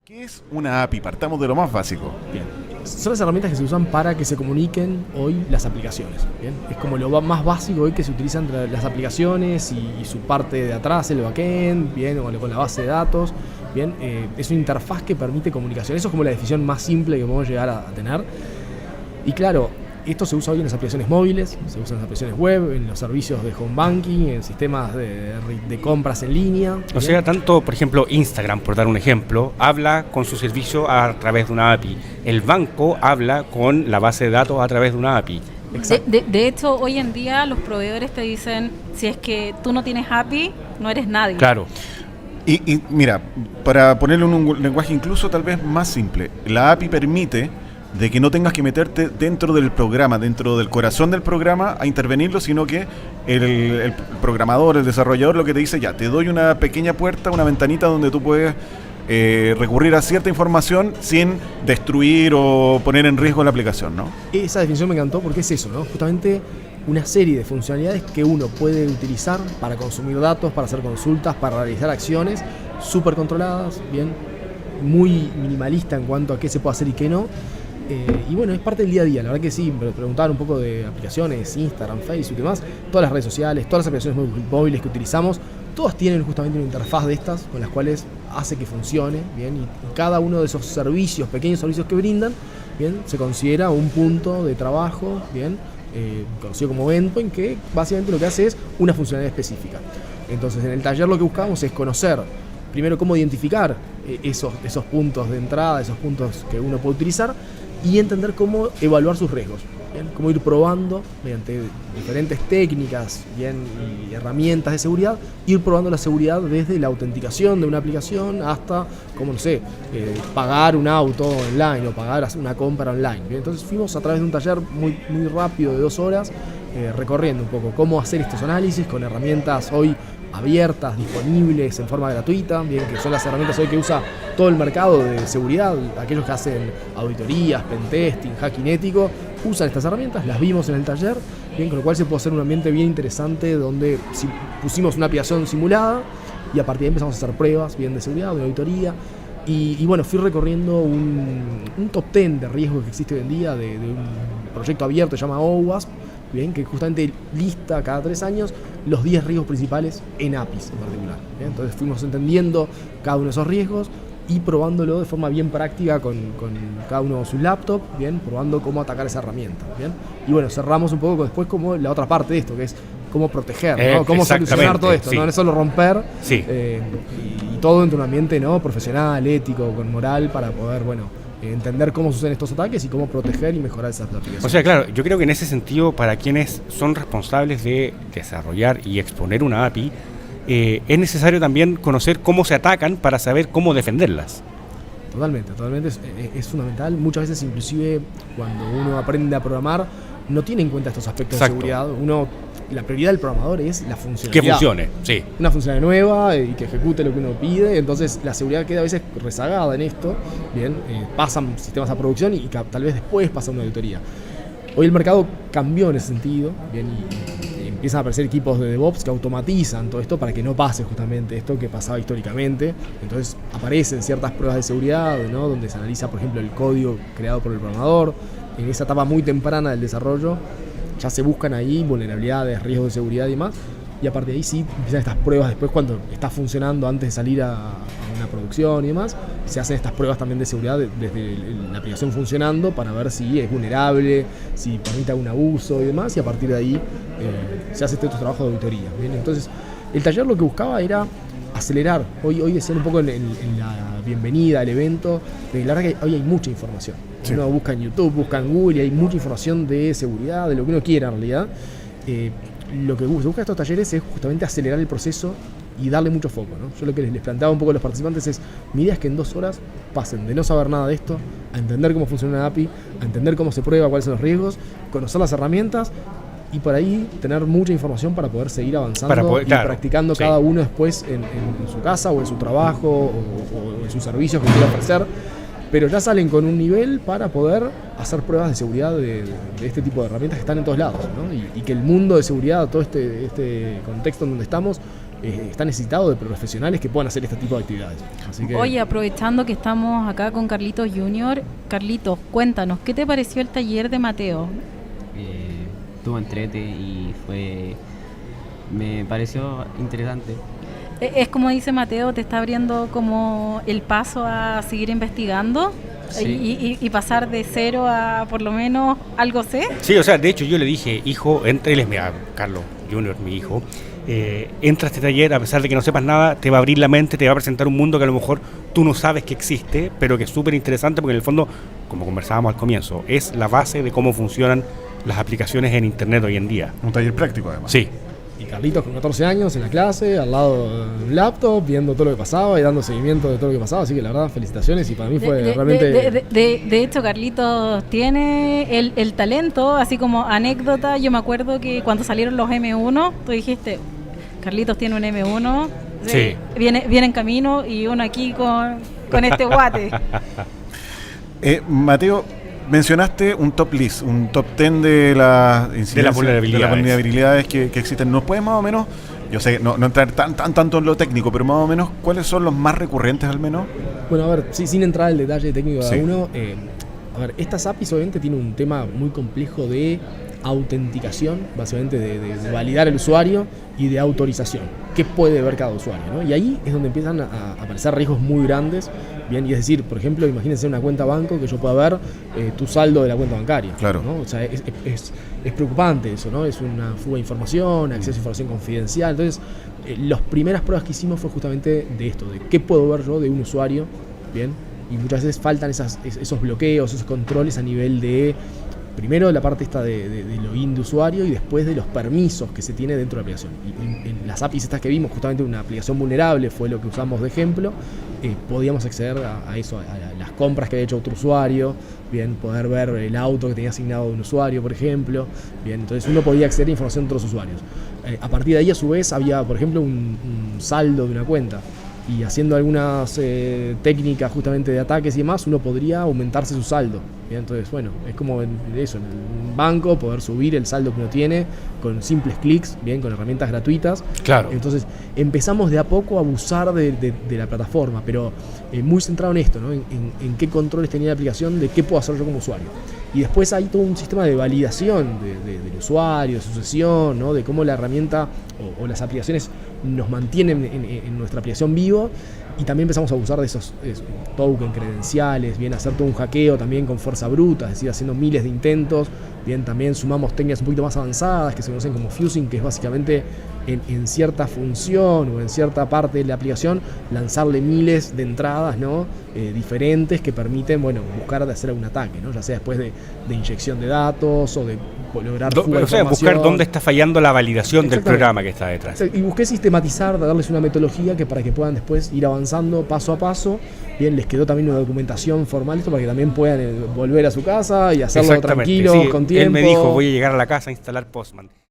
¿Qué es una API? Partamos de lo más básico. Bien. Son las herramientas que se usan para que se comuniquen hoy las aplicaciones. Bien. Es como lo más básico hoy que se utilizan entre las aplicaciones y su parte de atrás, el backend, bien, o con la base de datos. Bien. Es una interfaz que permite comunicación. Eso es como la definición más simple que podemos llegar a tener. Y claro, esto se usa hoy en las aplicaciones móviles, se usa en las aplicaciones web, en los servicios de home banking, en sistemas de compras en línea. O sea, tanto, por ejemplo, Instagram, por dar un ejemplo, habla con su servicio a través de una API. El banco habla con la base de datos a través de una API. De hecho, hoy en día los proveedores te dicen, si es que tú no tienes API, no eres nadie. Claro. Y mira, para ponerlo en un lenguaje incluso tal vez más simple, la API permite de que no tengas que meterte dentro del programa, dentro del corazón del programa a intervenirlo, sino que el programador, el desarrollador lo que te dice, ya, te doy una pequeña puerta, una ventanita donde tú puedes recurrir a cierta información sin destruir o poner en riesgo la aplicación, ¿no? Esa definición me encantó porque es eso, ¿no? Justamente una serie de funcionalidades que uno puede utilizar para consumir datos, para hacer consultas, para realizar acciones súper controladas, bien, muy minimalista en cuanto a qué se puede hacer y qué no. Y bueno, es parte del día a día. La verdad que sí, me preguntaban un poco de aplicaciones, Instagram, Facebook y demás. Todas las redes sociales, todas las aplicaciones móviles que utilizamos, todas tienen justamente una interfaz de estas con las cuales hace que funcione, bien, y cada uno de esos servicios, pequeños servicios que brindan, bien, se considera un punto de trabajo, bien, conocido como endpoint, que básicamente lo que hace es una funcionalidad específica. Entonces, en el taller lo que buscamos es conocer primero cómo identificar esos puntos de entrada, esos puntos que uno puede utilizar, y entender cómo evaluar sus riesgos, ¿bien? Cómo ir probando mediante diferentes técnicas, ¿bien? Y herramientas de seguridad, ir probando la seguridad desde la autenticación de una aplicación hasta, como no sé, pagar un auto online o pagar una compra online, ¿bien? Entonces fuimos a través de un taller muy rápido de 2 horas, recorriendo un poco cómo hacer estos análisis con herramientas hoy abiertas, disponibles en forma gratuita, bien, que son las herramientas hoy que usa todo el mercado de seguridad. Aquellos que hacen auditorías, pentesting, hacking ético, usan estas herramientas, las vimos en el taller, bien, con lo cual se puede hacer un ambiente bien interesante donde pusimos una aplicación simulada y a partir de ahí empezamos a hacer pruebas bien de seguridad, de auditoría. Y bueno, fui recorriendo un top 10 de riesgos que existe hoy en día de un proyecto abierto que se llama OWASP, bien, que justamente lista cada 3 años los 10 riesgos principales en APIs en particular, ¿bien? Entonces fuimos entendiendo cada uno de esos riesgos y probándolo de forma bien práctica con cada uno de sus laptops, bien, probando cómo atacar esa herramienta, bien. Y bueno, cerramos un poco después como la otra parte de esto, que es cómo proteger, ¿no? Cómo solucionar todo esto, sí. No es solo romper, sí. Y todo dentro de un ambiente, ¿no? Profesional, ético, con moral, para poder, bueno, entender cómo suceden estos ataques y cómo proteger y mejorar esas aplicaciones. O sea, claro, yo creo que en ese sentido, para quienes son responsables de desarrollar y exponer una API, es necesario también conocer cómo se atacan para saber cómo defenderlas. Totalmente, es fundamental. Muchas veces, inclusive, cuando uno aprende a programar, no tiene en cuenta estos aspectos. Exacto. De seguridad. La prioridad del programador es la funcionalidad. Que funcione, sí. Una funcionalidad nueva y que ejecute lo que uno pide. Entonces la seguridad queda a veces rezagada en esto. Bien, pasan sistemas a producción y tal vez después pasa una auditoría. Hoy el mercado cambió en ese sentido, bien, y empiezan a aparecer equipos de DevOps que automatizan todo esto para que no pase justamente esto que pasaba históricamente. Entonces aparecen ciertas pruebas de seguridad, ¿no? Donde se analiza, por ejemplo, el código creado por el programador. En esa etapa muy temprana del desarrollo ya se buscan ahí vulnerabilidades, riesgos de seguridad y demás, y a partir de ahí sí empiezan estas pruebas después cuando está funcionando antes de salir a una producción y demás, se hacen estas pruebas también de seguridad desde la aplicación funcionando para ver si es vulnerable, si permite algún abuso y demás, y a partir de ahí se hace estos trabajos de auditoría, ¿bien? Entonces el taller lo que buscaba era acelerar. Hoy decían un poco en la bienvenida al evento, de la verdad que hoy hay mucha información. Sí. Uno busca en YouTube, busca en Google y hay mucha información de seguridad, de lo que uno quiera en realidad. Lo que se busca en estos talleres es justamente acelerar el proceso y darle mucho foco, ¿no? Yo lo que les planteaba un poco a los participantes es, mi idea es que en 2 horas pasen de no saber nada de esto a entender cómo funciona una API, a entender cómo se prueba, cuáles son los riesgos, conocer las herramientas y por ahí tener mucha información para poder seguir avanzando y practicando sí. Cada uno después en su casa o en su trabajo o en sus servicios que quiera ofrecer. Pero ya salen con un nivel para poder hacer pruebas de seguridad de este tipo de herramientas que están en todos lados, ¿no? Y que el mundo de seguridad, todo este contexto en donde estamos, está necesitado de profesionales que puedan hacer este tipo de actividades. Así que, Oye, aprovechando que estamos acá con Carlitos Junior, Carlitos, cuéntanos, ¿qué te pareció el taller de Mateo? Estuvo entrete y me pareció interesante. Es como dice Mateo, te está abriendo como el paso a seguir investigando. Sí. Y pasar de cero a por lo menos algo sé. Sí, o sea, de hecho yo le dije, hijo, él es Carlos Junior, mi hijo, entra a este taller, a pesar de que no sepas nada, te va a abrir la mente, te va a presentar un mundo que a lo mejor tú no sabes que existe, pero que es súper interesante porque en el fondo, como conversábamos al comienzo, es la base de cómo funcionan las aplicaciones en Internet hoy en día. Un taller práctico, además. Sí. y Carlitos con 14 años en la clase, al lado de un laptop, viendo todo lo que pasaba y dando seguimiento de todo lo que pasaba. Así que la verdad, felicitaciones y para mí fue realmente... De hecho, Carlitos tiene el talento, así como anécdota. Yo me acuerdo que cuando salieron los M1, tú dijiste, Carlitos tiene un M1, Sí. viene en camino y uno aquí con este guate. Mateo, mencionaste un top list, un top 10 de las incidencias, vulnerabilidades. de las vulnerabilidades que existen. ¿Nos puedes más o menos, yo sé, no entrar tanto en lo técnico, pero más o menos, ¿cuáles son los más recurrentes al menos? Bueno, a ver, sin entrar al detalle técnico de Sí. uno, a ver, estas APIs obviamente tienen un tema muy complejo de autenticación, básicamente de validar el usuario y de autorización. ¿Qué puede ver cada usuario? ¿No? Y ahí es donde empiezan a aparecer riesgos muy grandes. Bien, y es decir, por ejemplo, imagínense una cuenta banco que yo pueda ver tu saldo de la cuenta bancaria. Claro. ¿no? O sea, es preocupante eso, ¿no? Es una fuga de información, acceso a información confidencial. Entonces, las primeras pruebas que hicimos fue justamente de esto, de qué puedo ver yo de un usuario, bien, y muchas veces faltan esos bloqueos, esos controles a nivel de, primero la parte esta de login de usuario y después de los permisos que se tiene dentro de la aplicación. Y en las APIs estas que vimos, justamente una aplicación vulnerable fue lo que usamos de ejemplo, podíamos acceder a eso, a las compras que había hecho otro usuario, bien, poder ver el auto que tenía asignado un usuario, por ejemplo, bien, entonces uno podía acceder a información de otros usuarios. A partir de ahí, a su vez, había, por ejemplo, un saldo de una cuenta. Y haciendo algunas técnicas justamente de ataques y demás, uno podría aumentarse su saldo. ¿Bien? Entonces, bueno, es como en un banco, poder subir el saldo que uno tiene con simples clics, bien, con herramientas gratuitas. Claro. Entonces, empezamos de a poco a abusar de la plataforma, pero muy centrado en esto, ¿no? En qué controles tenía la aplicación, de qué puedo hacer yo como usuario. Y después hay todo un sistema de validación del usuario, de su sesión, ¿no? De cómo la herramienta o las aplicaciones nos mantienen en nuestra aplicación vivo, y también empezamos a abusar de esos token, credenciales, bien, hacer todo un hackeo también con fuerza bruta, es decir, haciendo miles de intentos, bien, también sumamos técnicas un poquito más avanzadas que se conocen como fusing, que es básicamente en cierta función o en cierta parte de la aplicación lanzarle miles de entradas, ¿no? Diferentes que permiten, bueno, buscar de hacer algún ataque, ¿no? Ya sea después de inyección de datos o de lograr fuga de O sea, información. buscar dónde está fallando la validación del Exactamente. programa que está detrás. Y busqué sistematizar, darles una metodología que para que puedan después ir avanzando paso a paso. Bien, les quedó también una documentación formal esto para que también puedan volver a su casa y hacerlo Exactamente, tranquilos, sí, con tiempo. él me dijo, voy a llegar a la casa a instalar Postman.